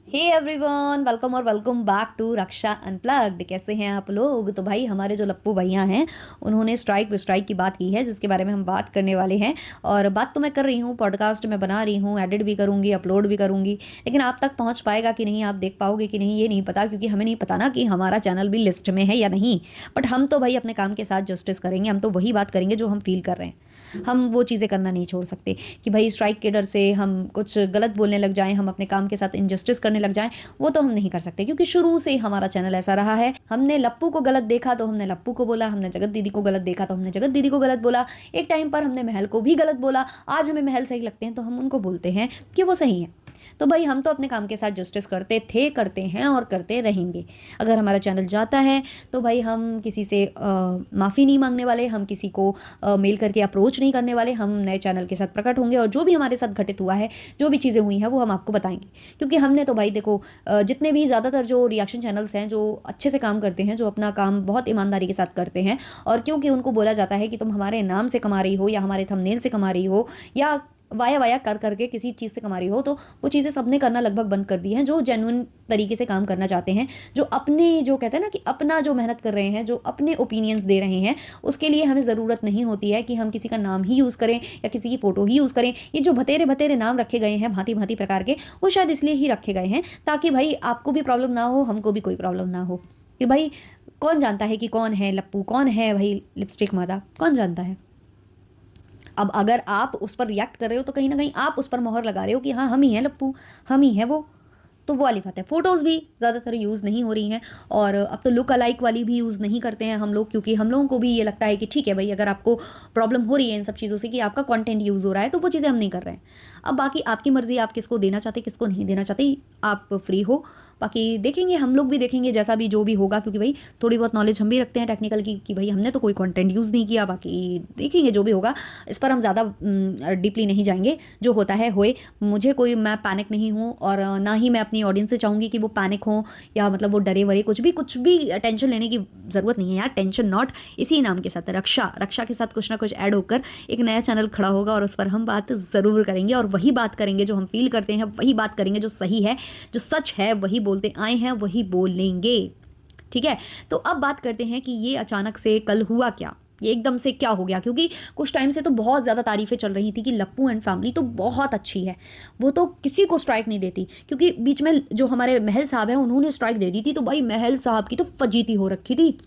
हे everyone, welcome और welcome back to Raksha unplugged. कैसे हैं आप लोग? तो भाई हमारे जो लप्पू भैया हैं उन्होंने स्ट्राइक विस्ट्राइक की बात की है, जिसके बारे में हम बात करने वाले हैं। और बात तो मैं कर रही हूँ, पॉडकास्ट में बना रही हूँ, एडिट भी करूँगी, अपलोड भी करूँगी, लेकिन आप तक पहुँच पाएगा कि नहीं, आप देख पाओगे कि नहीं, ये नहीं पता, क्योंकि हमें नहीं पता ना कि हमारा चैनल भी लिस्ट में है या नहीं। बट हम तो भाई अपने काम के साथ जस्टिस करेंगे, हम तो वही बात करेंगे जो हम फील कर रहे हैं। हम वो चीज़ें करना नहीं छोड़ सकते कि भाई स्ट्राइक के डर से हम कुछ गलत बोलने लग जाएं, हम अपने काम के साथ इनजस्टिस करने लग जाएं। वो तो हम नहीं कर सकते, क्योंकि शुरू से हमारा चैनल ऐसा रहा है। हमने लप्पू को गलत देखा तो हमने लप्पू को बोला, हमने जगत दीदी को गलत देखा तो हमने जगत दीदी को गलत बोला। एक टाइम पर हमने महल को भी गलत बोला, आज हमें महल सही लगते हैं तो हम उनको बोलते हैं कि वो सही है। तो भाई हम तो अपने काम के साथ जस्टिस करते थे, करते हैं और करते रहेंगे। अगर हमारा चैनल जाता है तो भाई हम किसी से माफ़ी नहीं मांगने वाले, हम किसी को मेल करके अप्रोच नहीं करने वाले। हम नए चैनल के साथ प्रकट होंगे और जो भी हमारे साथ घटित हुआ है, जो भी चीज़ें हुई हैं, वो हम आपको बताएंगे। क्योंकि हमने तो भाई देखो, जितने भी ज़्यादातर जो रिएक्शन चैनल्स हैं जो अच्छे से काम करते हैं, जो अपना काम बहुत ईमानदारी के साथ करते हैं, और क्योंकि उनको बोला जाता है कि तुम हमारे नाम से कमा रही हो या हमारे थंबनेल से कमा रही हो या वाया वाया कर करके किसी चीज़ से कमा रही हो, तो वो चीज़ें सबने करना लगभग बंद कर दी हैं। जो जेन्युइन तरीके से काम करना चाहते हैं, जो अपने, जो कहते हैं ना कि अपना जो मेहनत कर रहे हैं, जो अपने ओपिनियंस दे रहे हैं, उसके लिए हमें ज़रूरत नहीं होती है कि हम किसी का नाम ही यूज़ करें या किसी की फ़ोटो ही यूज़ करें। ये जो भतेरे भतेरे नाम रखे गए हैं भांति भांति प्रकार के, वो शायद इसलिए ही रखे गए हैं ताकि भाई आपको भी प्रॉब्लम ना हो, हमको भी कोई प्रॉब्लम ना हो। कि भाई कौन जानता है कि कौन है लप्पू, कौन है भाई लिपस्टिक मादा, कौन जानता है। अब अगर आप उस पर रिएक्ट कर रहे हो तो कहीं ना कहीं आप उस पर मोहर लगा रहे हो कि हाँ हम ही हैं लप्पू, हम ही हैं वो। तो वो वाली बात है। फोटोज़ भी ज़्यादातर यूज़ नहीं हो रही हैं, और अब तो लुक अलाइक वाली भी यूज़ नहीं करते हैं हम लोग, क्योंकि हम लोगों को भी ये लगता है कि ठीक है भाई, अगर आपको प्रॉब्लम हो रही है इन सब चीज़ों से कि आपका कंटेंट यूज़ हो रहा है, तो वो चीज़ें हम नहीं कर रहे हैं। अब बाकी आपकी मर्ज़ी, आप किसको देना चाहते किसको नहीं देना चाहते, आप फ्री हो। बाकी देखेंगे, हम लोग भी देखेंगे जैसा भी जो भी होगा, क्योंकि भाई थोड़ी बहुत नॉलेज हम भी रखते हैं टेक्निकल की, कि भाई हमने तो कोई कंटेंट यूज़ नहीं किया। बाकी देखेंगे जो भी होगा, इस पर हम ज़्यादा डीपली नहीं जाएंगे। जो होता है होए। मुझे कोई, मैं पैनिक नहीं हूँ, और ना ही मैं अपनी ऑडियंस से चाहूँगी कि वो पैनिक हो या मतलब वो डरे वरे, कुछ भी टेंशन लेने की ज़रूरत नहीं है यार। टेंशन नॉट, इसी नाम के साथ रक्षा, रक्षा के साथ कुछ ना कुछ ऐड होकर एक नया चैनल खड़ा होगा, और उस पर हम बात ज़रूर करेंगे, और वही बात करेंगे जो हम फील करते हैं, वही बात करेंगे जो सही है, जो सच है, वही बोलते आए हैं वही बोलेंगे। ठीक है। तो अब बात करते हैं कि ये अचानक से कल हुआ क्या, ये एकदम से क्या हो गया। क्योंकि कुछ टाइम से तो बहुत ज़्यादा तारीफ़ें चल रही थी कि लप्पू एंड फैमिली तो बहुत अच्छी है, वो तो किसी को स्ट्राइक नहीं देती। क्योंकि बीच में जो हमारे महल साहब हैं उन्होंने स्ट्राइक दे दी थी, तो भाई महल साहब की तो फजीती हो रखी थी।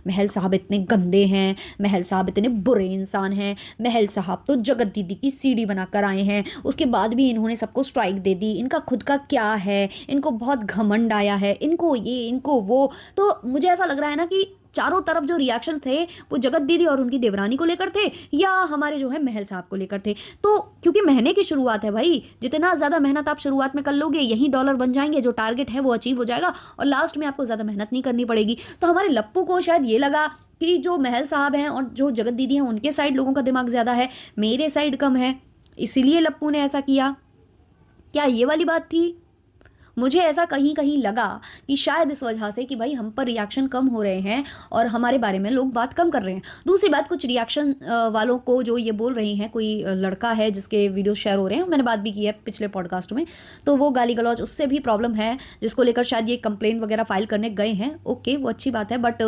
महल साहब इतने गंदे हैं, महल साहब इतने बुरे इंसान हैं, महल साहब तो जगत दीदी की सीढ़ी बनाकर आए हैं, उसके बाद भी इन्होंने सबको स्ट्राइक दे दी। इनका खुद का क्या है, इनको बहुत घमंड आया है, इनको ये इनको वो। तो मुझे ऐसा लग रहा है ना कि चारों तरफ जो रिएक्शन थे वो जगत दीदी और उनकी देवरानी को लेकर थे, या हमारे जो है महल साहब को लेकर थे। तो क्योंकि महीने की शुरुआत है भाई, जितना ज़्यादा मेहनत आप शुरुआत में कर लोगे, यही डॉलर बन जाएंगे, जो टारगेट है वो अचीव हो जाएगा, और लास्ट में आपको ज़्यादा मेहनत नहीं करनी पड़ेगी। तो हमारे लप्पू को शायद ये लगा कि जो महल साहब हैं और जो जगत दीदी हैं, उनके साइड लोगों का दिमाग ज़्यादा है, मेरे साइड कम है, इसीलिए लप्पू ने ऐसा किया। क्या ये वाली बात थी? मुझे ऐसा कहीं कहीं लगा कि शायद इस वजह से कि भाई हम पर रिएक्शन कम हो रहे हैं और हमारे बारे में लोग बात कम कर रहे हैं। दूसरी बात, कुछ रिएक्शन वालों को जो ये बोल रही हैं, कोई लड़का है जिसके वीडियो शेयर हो रहे हैं, मैंने बात भी की है पिछले पॉडकास्ट में, तो वो गाली गलौज, उससे भी प्रॉब्लम है, जिसको लेकर शायद ये कंप्लेंट वगैरह फाइल करने गए हैं। ओके, वो अच्छी बात है, बट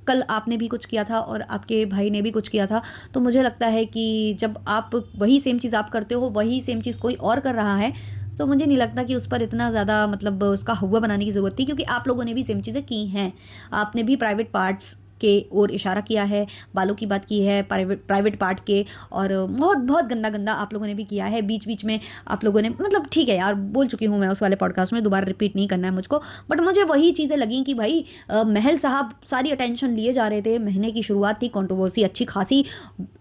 कल आपने भी कुछ किया था और आपके भाई ने भी कुछ किया था। तो मुझे लगता है कि जब आप वही सेम चीज़ आप करते हो, वही सेम चीज़ कोई और कर रहा है, तो मुझे नहीं लगता कि उस पर इतना ज़्यादा मतलब उसका हुआ बनाने की ज़रूरत थी, क्योंकि आप लोगों ने भी सेम चीज़ें की हैं। आपने भी प्राइवेट पार्ट्स के ओर इशारा किया है, बालों की बात की है, प्राइवेट पार्ट के, और बहुत बहुत गंदा गंदा आप लोगों ने भी किया है। बीच बीच में आप लोगों ने, मतलब ठीक है यार, बोल चुकी हूँ मैं उस वाले पॉडकास्ट में, दोबारा रिपीट नहीं करना है मुझको। बट मुझे वही चीज़ें लगी कि भाई महल साहब सारी अटेंशन लिए जा रहे थे, महीने की शुरुआत थी, कंट्रोवर्सी अच्छी खासी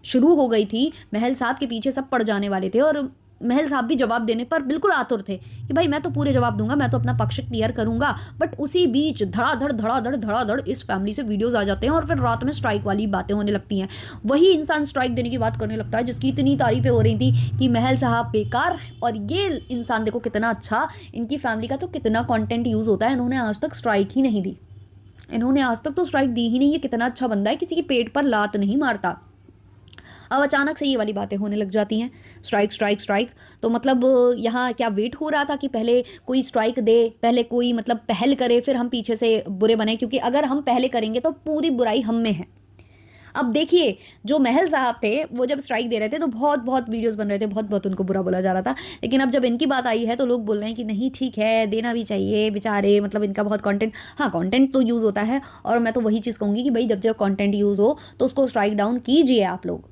शुरू हो गई थी, महल साहब के पीछे सब पड़ जाने वाले थे, और महल साहब भी जवाब देने पर बिल्कुल आतुर थे कि भाई मैं तो पूरे जवाब दूंगा, मैं तो अपना पक्ष क्लियर करूंगा। बट उसी बीच धड़ाधड़ इस फैमिली से वीडियोस आ जाते हैं, और फिर रात में स्ट्राइक वाली बातें होने लगती हैं। वही इंसान स्ट्राइक देने की बात करने लगता है जिसकी इतनी तारीफें हो रही थी कि महल साहब बेकार, और ये इंसान देखो कितना अच्छा, इनकी फैमिली का तो कितना कॉन्टेंट यूज़ होता है, इन्होंने आज तक स्ट्राइक ही नहीं दी, इन्होंने आज तक तो स्ट्राइक दी ही नहीं, ये कितना अच्छा बंदा है, किसी के पेट पर लात नहीं मारता। अब अचानक से ये वाली बातें होने लग जाती हैं, स्ट्राइक स्ट्राइक स्ट्राइक। तो मतलब यहाँ क्या वेट हो रहा था कि पहले कोई स्ट्राइक दे, पहले कोई मतलब पहल करे, फिर हम पीछे से बुरे बने, क्योंकि अगर हम पहले करेंगे तो पूरी बुराई हम में है। अब देखिए, जो महल साहब थे वो जब स्ट्राइक दे रहे थे तो बहुत बहुत वीडियोस बन रहे थे, बहुत बहुत उनको बुरा बोला जा रहा था। लेकिन अब जब इनकी बात आई है तो लोग बोल रहे हैं कि नहीं ठीक है, देना भी चाहिए बेचारे, मतलब इनका बहुत कंटेंट, हाँ कंटेंट तो यूज़ होता है। और मैं तो वही चीज़ कहूँगी कि भाई जब जब कंटेंट यूज़ हो तो उसको स्ट्राइक डाउन कीजिए आप लोग,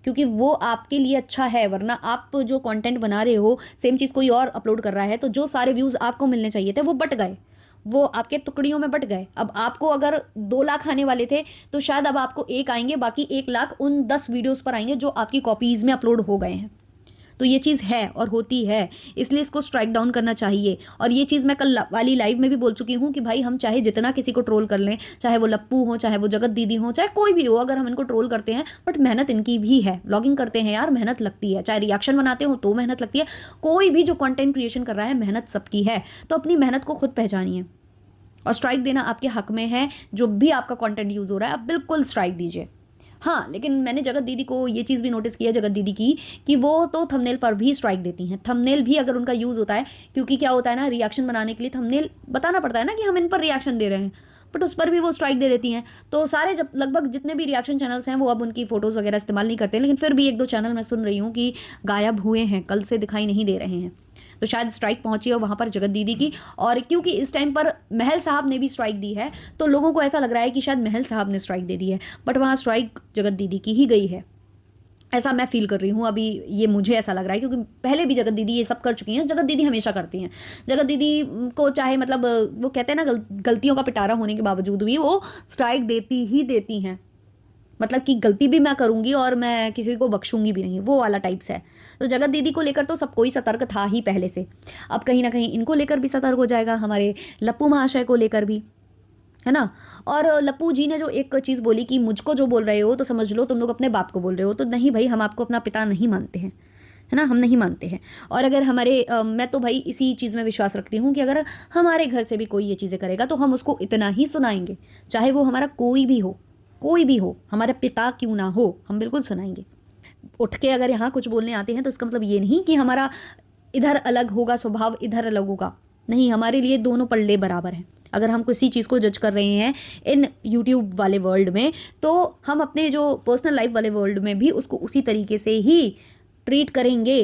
क्योंकि वो आपके लिए अच्छा है। वरना आप जो कंटेंट बना रहे हो, सेम चीज़ कोई और अपलोड कर रहा है, तो जो सारे व्यूज़ आपको मिलने चाहिए थे वो बट गए, वो आपके टुकड़ियों में बट गए। अब आपको अगर 2 लाख आने वाले थे तो शायद अब आपको 1 आएंगे, बाकी 1 लाख उन 10 वीडियोस पर आएंगे जो आपकी कॉपीज़ में अपलोड हो गए हैं। तो ये चीज़ है और होती है, इसलिए इसको स्ट्राइक डाउन करना चाहिए। और ये चीज़ मैं कल वाली लाइव में भी बोल चुकी हूँ कि भाई हम चाहे जितना किसी को ट्रोल कर लें, चाहे वो लप्पू हो, चाहे वो जगत दीदी हो, चाहे कोई भी हो, अगर हम इनको ट्रोल करते हैं, बट मेहनत इनकी भी है। ब्लॉगिंग करते हैं यार, मेहनत लगती है, चाहे रिएक्शन बनाते हो तो मेहनत लगती है। कोई भी जो कंटेंट क्रिएशन कर रहा है, मेहनत सबकी है। तो अपनी मेहनत को खुद पहचानिए और स्ट्राइक देना आपके हक में है। जो भी आपका कंटेंट यूज़ हो रहा है आप बिल्कुल स्ट्राइक दीजिए। हाँ, लेकिन मैंने जगत दीदी को ये चीज़ भी नोटिस की है, जगत दीदी की, कि वो तो थंबनेल पर भी स्ट्राइक देती हैं। थंबनेल भी अगर उनका यूज़ होता है, क्योंकि क्या होता है ना, रिएक्शन बनाने के लिए थंबनेल बताना पड़ता है ना कि हम इन पर रिएक्शन दे रहे हैं, बट उस पर भी वो स्ट्राइक दे देती हैं। तो सारे जब लगभग जितने भी रिएक्शन चैनल्स हैं वो अब उनकी फ़ोटोज़ वगैरह इस्तेमाल नहीं करते हैं, लेकिन फिर भी 1-2 चैनल मैं सुन रही हूँ कि गायब हुए हैं, कल से दिखाई नहीं दे रहे हैं। तो शायद स्ट्राइक पहुंची है वहाँ पर जगत दीदी की। और क्योंकि इस टाइम पर महल साहब ने भी स्ट्राइक दी है, तो लोगों को ऐसा लग रहा है कि शायद महल साहब ने स्ट्राइक दे दी है, बट वहाँ स्ट्राइक जगत दीदी की ही गई है, ऐसा मैं फील कर रही हूँ अभी। ये मुझे ऐसा लग रहा है, क्योंकि पहले भी जगत दीदी ये सब कर चुकी हैं। जगत दीदी हमेशा करती हैं। जगत दीदी को चाहे मतलब वो कहते हैं ना, गलतियों का पिटारा होने के बावजूद भी वो स्ट्राइक देती ही देती हैं। मतलब कि गलती भी मैं करूँगी और मैं किसी को बख्शूंगी भी नहीं, वो वाला टाइप्स है। तो जगत दीदी को लेकर तो सब कोई सतर्क था ही पहले से। अब कहीं ना कहीं इनको लेकर भी सतर्क हो जाएगा, हमारे लप्पू महाशय को लेकर भी, है ना। और लप्पू जी ने जो एक चीज़ बोली कि मुझको जो बोल रहे हो तो समझ लो तुम लोग अपने बाप को बोल रहे हो, तो नहीं भाई, हम आपको अपना पिता नहीं मानते हैं, है ना, हम नहीं मानते हैं। और अगर हमारे मैं तो भाई इसी चीज़ में विश्वास रखती हूँ कि अगर हमारे घर से भी कोई ये चीज़ें करेगा तो हम उसको इतना ही सुनाएंगे, चाहे वो हमारा कोई भी हो, कोई भी हो, हमारा पिता क्यों ना हो, हम बिल्कुल सुनाएंगे। उठ के अगर यहाँ कुछ बोलने आते हैं तो इसका मतलब ये नहीं कि हमारा इधर अलग होगा स्वभाव, इधर अलग होगा, नहीं, हमारे लिए दोनों पल्ले बराबर हैं। अगर हम किसी चीज़ को जज कर रहे हैं इन यूट्यूब वाले वर्ल्ड में, तो हम अपने जो पर्सनल लाइफ वाले वर्ल्ड में भी उसको उसी तरीके से ही ट्रीट करेंगे,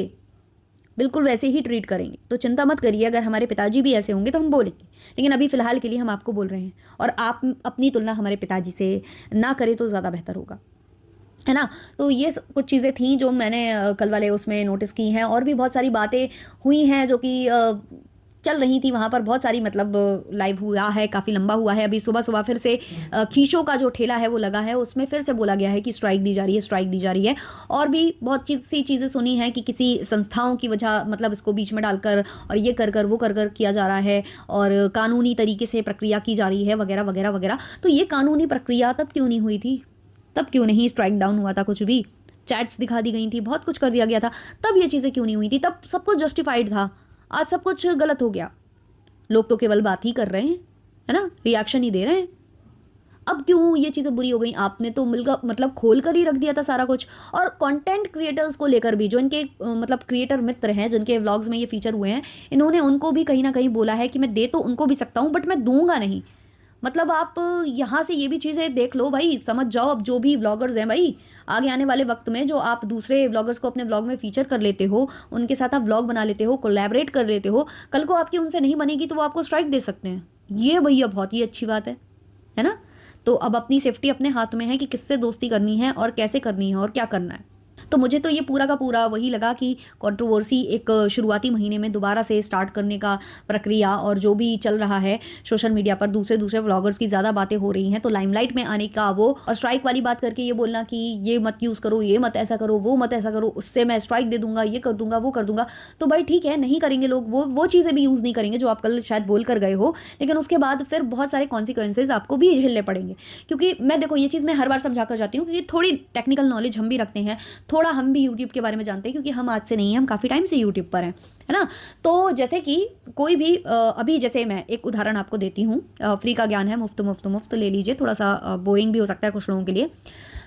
बिल्कुल वैसे ही ट्रीट करेंगे। तो चिंता मत करिए, अगर हमारे पिताजी भी ऐसे होंगे तो हम बोलेंगे, लेकिन अभी फ़िलहाल के लिए हम आपको बोल रहे हैं। और आप अपनी तुलना हमारे पिताजी से ना करें तो ज़्यादा बेहतर होगा, है ना। तो ये कुछ चीज़ें थी जो मैंने कल वाले उसमें नोटिस की हैं। और भी बहुत सारी बातें हुई हैं जो कि चल रही थी वहाँ पर, बहुत सारी, मतलब लाइव हुआ है, काफ़ी लंबा हुआ है। अभी सुबह सुबह फिर से खींचों का जो ठेला है वो लगा है, उसमें फिर से बोला गया है कि स्ट्राइक दी जा रही है, स्ट्राइक दी जा रही है। और भी बहुत सी चीज़ें सुनी हैं कि किसी संस्थाओं की वजह, मतलब इसको बीच में डालकर और ये कर कर वो कर कर किया जा रहा है, और कानूनी तरीके से प्रक्रिया की जा रही है, वगैरह वगैरह वगैरह। तो ये कानूनी प्रक्रिया तब क्यों नहीं हुई थी, तब क्यों नहीं स्ट्राइक डाउन हुआ था, कुछ भी चैट्स दिखा दी गई थी, बहुत कुछ कर दिया गया था, तब ये चीज़ें क्यों नहीं हुई थी, तब सब कुछ जस्टिफाइड था। आज सब कुछ गलत हो गया, लोग तो केवल बात ही कर रहे हैं, है ना, रिएक्शन ही दे रहे हैं। अब क्यों ये चीज़ें बुरी हो गई, आपने तो मिलकर मतलब खोल कर ही रख दिया था सारा कुछ। और कंटेंट क्रिएटर्स को लेकर भी, जो इनके मतलब क्रिएटर मित्र हैं जिनके व्लॉग्स में ये फीचर हुए हैं, इन्होंने उनको भी कहीं ना कहीं बोला है कि मैं दे तो उनको भी सकता हूँ, बट मैं दूंगा नहीं। मतलब आप यहाँ से ये भी चीज़ें देख लो भाई, समझ जाओ। अब जो भी व्लॉगर्स हैं भाई, आगे आने वाले वक्त में जो आप दूसरे व्लॉगर्स को अपने व्लॉग में फीचर कर लेते हो, उनके साथ आप व्लॉग बना लेते हो, कोलैबोरेट कर लेते हो, कल को आपकी उनसे नहीं बनेगी तो वो आपको स्ट्राइक दे सकते हैं। ये भैया बहुत ही अच्छी बात है ना। तो अब अपनी सेफ्टी अपने हाथ में है कि किससे दोस्ती करनी है और कैसे करनी है और क्या करना है। तो मुझे तो ये पूरा का पूरा वही लगा कि कंट्रोवर्सी एक शुरुआती महीने में दोबारा से स्टार्ट करने का प्रक्रिया, और जो भी चल रहा है सोशल मीडिया पर, दूसरे दूसरे व्लॉगर्स की ज़्यादा बातें हो रही हैं, तो लाइमलाइट में आने का वो, और स्ट्राइक वाली बात करके ये बोलना कि ये मत यूज़ करो, ये मत ऐसा करो, वो मत ऐसा करो, उससे मैं स्ट्राइक दे दूंगा, ये कर दूंगा, वो कर दूंगा। तो भाई ठीक है, नहीं करेंगे लोग, वो चीज़ें भी यूज़ नहीं करेंगे जो आप कल शायद बोल कर गए हो, लेकिन उसके बाद फिर बहुत सारे कॉन्सिक्वेंसेज आपको भी झेलने पड़ेंगे। क्योंकि मैं देखो, ये चीज़ मैं हर बार समझा कर जाती हूँ, क्योंकि थोड़ी टेक्निकल नॉलेज हम भी रखते हैं, थोड़ा हम भी यूट्यूब के बारे में जानते हैं, क्योंकि हम आज से नहीं हैं, हम काफ़ी टाइम से यूट्यूब पर हैं, है ना। तो जैसे कि कोई भी अभी जैसे मैं एक उदाहरण आपको देती हूँ, फ्री का ज्ञान है, मुफ्त मुफ्त मुफ्त ले लीजिए, थोड़ा सा बोरिंग भी हो सकता है कुछ लोगों के लिए।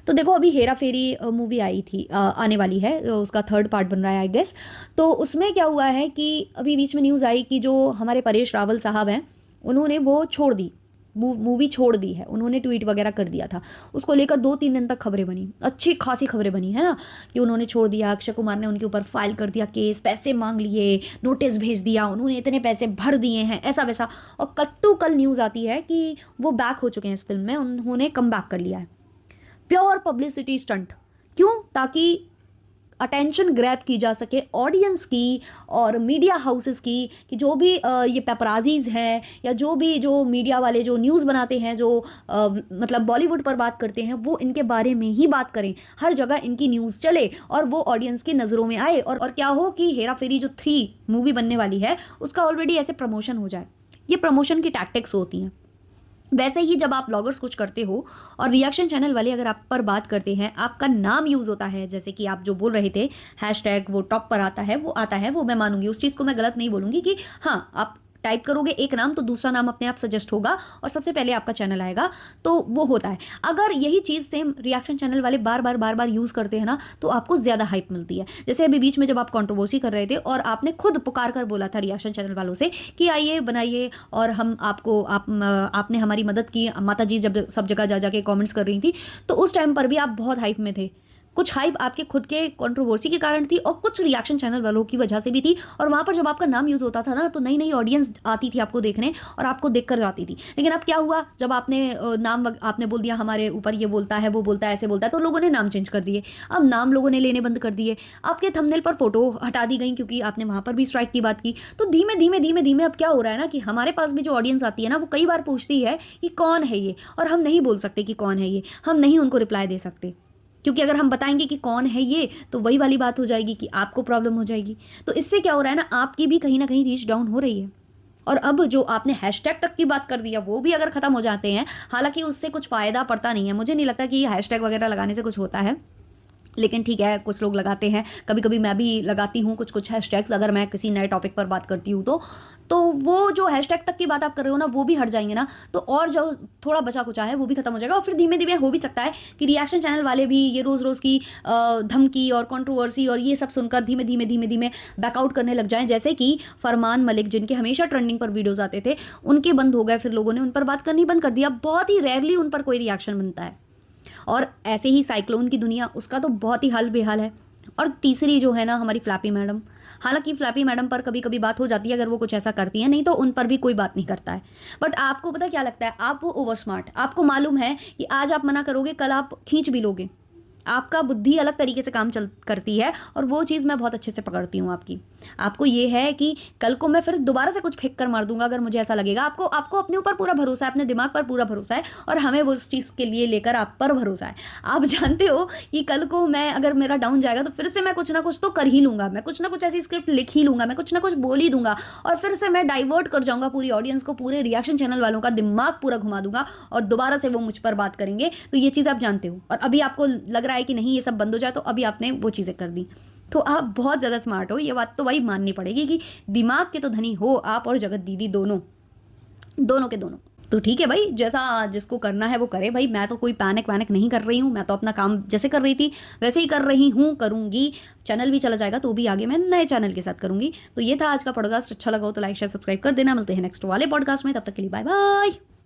तो देखो अभी हेरा फेरी मूवी आई थी, आने वाली है, उसका थर्ड पार्ट बन रहा है आई गेस। तो उसमें क्या हुआ है कि अभी बीच में न्यूज़ आई कि जो हमारे परेश रावल साहब हैं उन्होंने वो छोड़ दी, मूवी छोड़ दी है, उन्होंने ट्वीट वगैरह कर दिया था। उसको लेकर 2-3 दिन तक खबरें बनी, अच्छी खासी खबरें बनी है ना, कि उन्होंने छोड़ दिया, अक्षय कुमार ने उनके ऊपर फाइल कर दिया केस, पैसे मांग लिए, नोटिस भेज दिया, उन्होंने इतने पैसे भर दिए हैं, ऐसा वैसा। और कट्टू कल न्यूज़ आती है कि वो बैक हो चुके हैं इस फिल्म में, उन्होंने कम बैक कर लिया है। प्योर पब्लिसिटी स्टंट, क्यों? ताकि अटेंशन ग्रैब की जा सके ऑडियंस की और मीडिया हाउसेस की, कि जो भी ये पेपराजीज हैं या जो भी जो मीडिया वाले जो न्यूज़ बनाते हैं, जो मतलब बॉलीवुड पर बात करते हैं, वो इनके बारे में ही बात करें, हर जगह इनकी न्यूज़ चले और वो ऑडियंस की नज़रों में आए। और क्या हो कि हेरा फेरी जो 3 मूवी बनने वाली है उसका ऑलरेडी ऐसे प्रमोशन हो जाए। ये प्रमोशन की टैक्टिक्स होती हैं। वैसे ही जब आप ब्लॉगर्स कुछ करते हो और रिएक्शन चैनल वाले अगर आप पर बात करते हैं, आपका नाम यूज़ होता है, जैसे कि आप जो बोल रहे थे हैशटैग वो टॉप पर आता है, वो आता है, वो मैं मानूंगी, उस चीज़ को मैं गलत नहीं बोलूंगी कि हाँ, आप टाइप करोगे एक नाम तो दूसरा नाम अपने आप सजेस्ट होगा और सबसे पहले आपका चैनल आएगा, तो वो होता है। अगर यही चीज़ सेम रिएक्शन चैनल वाले बार बार यूज़ करते हैं ना, तो आपको ज़्यादा हाइप मिलती है। जैसे अभी बीच में जब आप कंट्रोवर्सी कर रहे थे और आपने खुद पुकार कर बोला था रिएक्शन चैनल वालों से कि आइए बनाइए और हम आपको आपने हमारी मदद की, माता जी जब सब जगह जा जाके कमेंट्स कर रही थी, तो उस टाइम पर भी आप बहुत हाइप में थे। कुछ हाइप आपके खुद के कंट्रोवर्सी के कारण थी और कुछ रिएक्शन चैनल वालों की वजह से भी थी। और वहाँ पर जब आपका नाम यूज़ होता था ना, तो नई नई ऑडियंस आती थी आपको देखने और आपको देख कर जाती थी। लेकिन अब क्या हुआ, जब आपने आपने बोल दिया हमारे ऊपर ये बोलता है, वो बोलता है, ऐसे बोलता है, तो लोगों ने नाम चेंज कर दिए। अब नाम लोगों ने लेने बंद कर दिए, आपके थंबनेल पर फोटो हटा दी गई क्योंकि आपने वहाँ पर भी स्ट्राइक की बात की। तो धीमे धीमे धीमे धीमे अब क्या हो रहा है ना, कि हमारे पास भी जो ऑडियंस आती है ना, वो कई बार पूछती है कि कौन है ये, और हम नहीं बोल सकते कि कौन है ये, हम नहीं उनको रिप्लाई दे सकते, क्योंकि अगर हम बताएंगे कि कौन है ये, तो वही वाली बात हो जाएगी कि आपको प्रॉब्लम हो जाएगी। तो इससे क्या हो रहा है ना, आपकी भी कहीं ना कहीं रीच डाउन हो रही है। और अब जो आपने हैशटैग तक की बात कर दिया, वो भी अगर खत्म हो जाते हैं, हालांकि उससे कुछ फ़ायदा पड़ता नहीं है, मुझे नहीं लगता कि हैशटैग वगैरह लगाने से कुछ होता है, लेकिन ठीक है, कुछ लोग लगाते हैं, कभी कभी मैं भी लगाती हूँ कुछ कुछ हैशटैग्स, अगर मैं किसी नए टॉपिक पर बात करती हूँ तो वो जो हैशटैग तक की बात आप कर रहे हो ना, वो भी हट जाएंगे ना, तो और जो थोड़ा बचा कुचा है वो भी खत्म हो जाएगा। और फिर धीमे धीमे हो भी सकता है कि रिएक्शन चैनल वाले भी ये रोज़ रोज़ की धमकी और कंट्रोवर्सी और ये सब सुनकर धीमे धीमे धीमे धीमे बैकआउट करने लग जाएं। जैसे कि फरमान मलिक, जिनके हमेशा ट्रेंडिंग पर वीडियोज़ आते थे, उनके बंद हो गए, फिर लोगों ने उन पर बात करनी बंद कर दिया, बहुत ही रेयरली उन पर कोई रिएक्शन बनता है। और ऐसे ही साइक्लोन की दुनिया, उसका तो बहुत ही हाल बेहाल है। और तीसरी जो है ना, हमारी फ्लैपी मैडम, हालांकि फ्लैपी मैडम पर कभी कभी बात हो जाती है अगर वो कुछ ऐसा करती है, नहीं तो उन पर भी कोई बात नहीं करता है। बट आपको पता क्या लगता है, आप वो ओवर स्मार्ट, आपको मालूम है कि आज आप मना करोगे, कल आप खींच भी लोगे, आपका बुद्धि अलग तरीके से काम चल करती है, और वो चीज़ मैं बहुत अच्छे से पकड़ती हूँ आपकी। आपको ये है कि कल को मैं फिर दोबारा से कुछ फेंक कर मार दूंगा अगर मुझे ऐसा लगेगा। आपको आपको अपने ऊपर पूरा भरोसा है, अपने दिमाग पर पूरा भरोसा है, और हमें वो उस चीज़ के लिए लेकर आप पर भरोसा है। आप जानते हो कि कल को मैं अगर मेरा डाउन जाएगा तो फिर से मैं कुछ ना कुछ तो कर ही लूँगा, मैं कुछ ना कुछ ऐसी स्क्रिप्ट लिख ही लूँगा, मैं कुछ ना कुछ बोल ही दूंगा, और फिर से मैं डाइवर्ट कर जाऊँगा पूरी ऑडियंस को, पूरे रिएक्शन चैनल वालों का दिमाग पूरा घुमा दूंगा, और दोबारा से वो मुझ पर बात करेंगे। तो ये चीज़ आप जानते हो, और अभी आपको लग रहा है कि नहीं ये सब बंद हो जाए, तो अभी आपने वो चीज़ें कर दी। तो आप बहुत ज़्यादा स्मार्ट हो, ये बात तो भाई माननी पड़ेगी कि दिमाग के तो धनी हो आप, और जगत दीदी दोनों, दोनों के दोनों। तो ठीक है भाई, जैसा जिसको करना है वो करे भाई, मैं तो कोई पैनिक वैनिक नहीं कर रही हूँ, मैं तो अपना काम जैसे कर रही थी वैसे ही कर रही हूँ, करूँगी। चैनल भी चला जाएगा तो भी आगे मैं नए चैनल के साथ करूँगी। तो ये था आज का पॉडकास्ट, अच्छा लगा हो तो लाइक शेयर सब्सक्राइब कर देना। मिलते हैं नेक्स्ट वाले पॉडकास्ट में, तब तक के लिए बाय बाय।